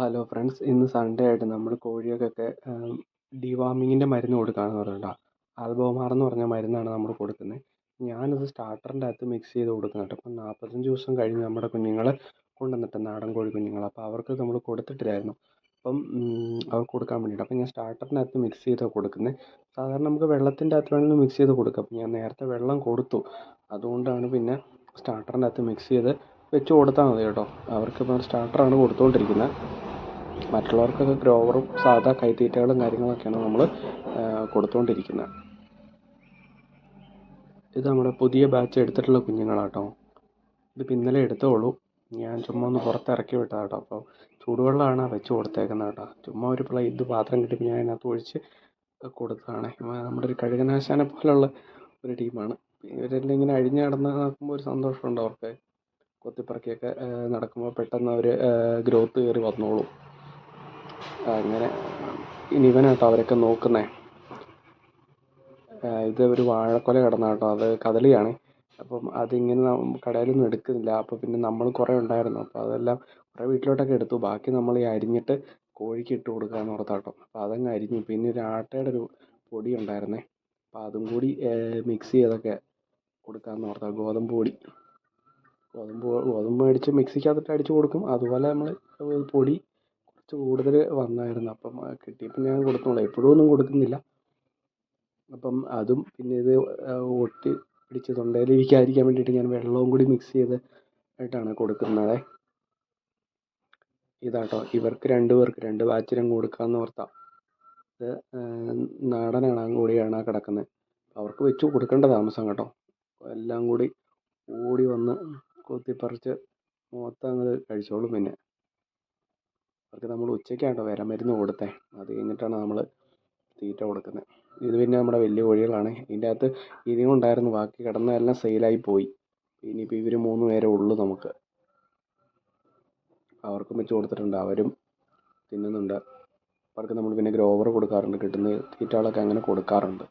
Hello friends, ഇന്ന് Sunday ആയിട്ട് നമ്മൾ കോഴികൾക്കൊക്കെ ഡിവാർമിങ്ങിൻ്റെ മരുന്ന് കൊടുക്കുകയാണെന്ന് പറഞ്ഞിട്ടോ. ആൽബോമാർ എന്ന് പറഞ്ഞ മരുന്നാണ് നമ്മൾ കൊടുക്കുന്നത്. ഞാനത് സ്റ്റാർട്ടറിൻ്റെ അകത്ത് മിക്സ് ചെയ്ത് കൊടുക്കുന്നുണ്ട്. അപ്പം 45 ദിവസം കഴിഞ്ഞ് നമ്മുടെ കുഞ്ഞുങ്ങളെ കൊണ്ടുവന്നിട്ട് നാടൻ കോഴി കുഞ്ഞുങ്ങൾ, അപ്പോൾ അവർക്ക് നമ്മൾ കൊടുത്തിട്ടില്ലായിരുന്നു. അപ്പം അവർക്ക് കൊടുക്കാൻ വേണ്ടിയിട്ട് അപ്പം ഞാൻ സ്റ്റാർട്ടറിൻ്റെ അകത്ത് മിക്സ് ചെയ്താണ് കൊടുക്കുന്നത്. സാധാരണ നമുക്ക് വെള്ളത്തിൻ്റെ അകത്ത് വേണമെങ്കിലും മിക്സ് ചെയ്ത് കൊടുക്കാം. അപ്പം ഞാൻ നേരത്തെ വെള്ളം കൊടുത്തു, അതുകൊണ്ടാണ് പിന്നെ സ്റ്റാർട്ടറിൻ്റെ അകത്ത് മിക്സ് ചെയ്ത് വെച്ച് കൊടുത്താൽ മതി കേട്ടോ. അവർക്കിപ്പോൾ സ്റ്റാർട്ടറാണ് കൊടുത്തുകൊണ്ടിരിക്കുന്നത്. മറ്റുള്ളവർക്കൊക്കെ ഗ്രോവറും സാധാ കൈത്തീറ്റകളും കാര്യങ്ങളൊക്കെയാണ് നമ്മൾ കൊടുത്തുകൊണ്ടിരിക്കുന്നത്. ഇത് നമ്മുടെ പുതിയ ബാച്ച് എടുത്തിട്ടുള്ള കുഞ്ഞുങ്ങളാട്ടോ. ഇതിപ്പോൾ ഇന്നലെ എടുത്തോളൂ. ഞാൻ ചുമ്മാ ഒന്ന് പുറത്തിറക്കി വിട്ടതാണ് കേട്ടോ. അപ്പോൾ ചൂടുവെള്ളമാണ് വെച്ച് കൊടുത്തേക്കുന്നത് കേട്ടോ. ചുമ്മാ ഒരു ഇത് പാത്രം കിട്ടിയപ്പോൾ ഞാൻ അതിനകത്ത് ഒഴിച്ച് കൊടുത്തതാണ്. നമ്മുടെ ഒരു കഴുകനാശാനെ പോലുള്ള ഒരു ടീമാണ്. ഇവരെല്ലാം ഇങ്ങനെ അഴിഞ്ഞ് നടന്ന് നോക്കുമ്പോൾ ഒരു സന്തോഷമുണ്ട് അവർക്ക്. കൊത്തിപ്പറക്കിയൊക്കെ നടക്കുമ്പോൾ പെട്ടെന്ന് അവർ ഗ്രോത്ത് കയറി വന്നോളും. അങ്ങനെ ഇനി ഇവനാട്ടോ അവരൊക്കെ നോക്കുന്നത്. ഇത് ഒരു വാഴക്കൊല കിടന്ന കേട്ടോ, അത് കദളിയാണ്. അപ്പം അതിങ്ങനെ കടയിലൊന്നും എടുക്കുന്നില്ല. അപ്പോൾ പിന്നെ നമ്മൾ കുറേ ഉണ്ടായിരുന്നു, അപ്പോൾ അതെല്ലാം കുറേ വീട്ടിലോട്ടൊക്കെ എടുത്തു. ബാക്കി നമ്മൾ ഈ അരിഞ്ഞിട്ട് കോഴിക്ക് ഇട്ട് കൊടുക്കാമെന്ന് ഓർത്താട്ടോ. അപ്പോൾ അതങ്ങ് അരിഞ്ഞു. പിന്നെ ഒരു ആട്ടയുടെ ഒരു പൊടി ഉണ്ടായിരുന്നേ, അപ്പോൾ അതും കൂടി മിക്സ് ചെയ്തൊക്കെ കൊടുക്കാമെന്ന് ഓർത്താ. ഗോതമ്പ് പൊടി, ഗോതമ്പ് മേടിച്ച് മിക്സിക്കകത്തിട്ട് അടിച്ച് കൊടുക്കും. അതുപോലെ നമ്മൾ പൊടി കുറച്ച് കൂടുതൽ വന്നായിരുന്നു, അപ്പം കിട്ടിയപ്പോൾ ഞാൻ കൊടുത്തോളാം. എപ്പോഴും ഒന്നും കൊടുക്കുന്നില്ല. അപ്പം അതും പിന്നെ ഇത് ഒട്ടി പിടിച്ച് തൊണ്ടയിൽ ഇരിക്കാതിരിക്കാൻ വേണ്ടിയിട്ട് ഞാൻ വെള്ളവും കൂടി മിക്സ് ചെയ്ത് ആയിട്ടാണ് കൊടുക്കുന്നത്. ഇതാട്ടോ, ഇവർക്ക് 2 പേർക്ക് 2 ബാച്ചിനും കൊടുക്കാമെന്ന് ഓർത്താ. ഇത് നാടനാണ്, കൂടിയാണ് കിടക്കുന്നത്. അവർക്ക് വെച്ച് കൊടുക്കേണ്ട താമസം കേട്ടോ. എല്ലാം കൂടി ഓടി വന്ന് കൊത്തിപ്പറിച്ച് മൊത്തം അങ്ങ് കഴിച്ചോളും. പിന്നെ അവർക്ക് നമ്മൾ ഉച്ചയ്ക്കാട്ടോ മരുന്ന് കൊടുത്തേ. അത് കഴിഞ്ഞിട്ടാണ് നമ്മൾ തീറ്റ കൊടുക്കുന്നത്. ഇത് പിന്നെ നമ്മുടെ വലിയ കോഴികളാണ്. ഇതിൻ്റെ അകത്ത് ഇനിയും ഉണ്ടായിരുന്നു, ബാക്കി കിടന്നതെല്ലാം സെയിലായി പോയി. ഇനിയിപ്പോൾ ഇവർ 3 പേരേ ഉള്ളൂ നമുക്ക്. അവർക്കും വെച്ച് കൊടുത്തിട്ടുണ്ട്, അവരും തിന്നുന്നുണ്ട്. അവർക്ക് നമ്മൾ പിന്നെ ഗ്രോവർ കൊടുക്കാറുണ്ട്, കിട്ടുന്ന തീറ്റകളൊക്കെ അങ്ങനെ കൊടുക്കാറുണ്ട്.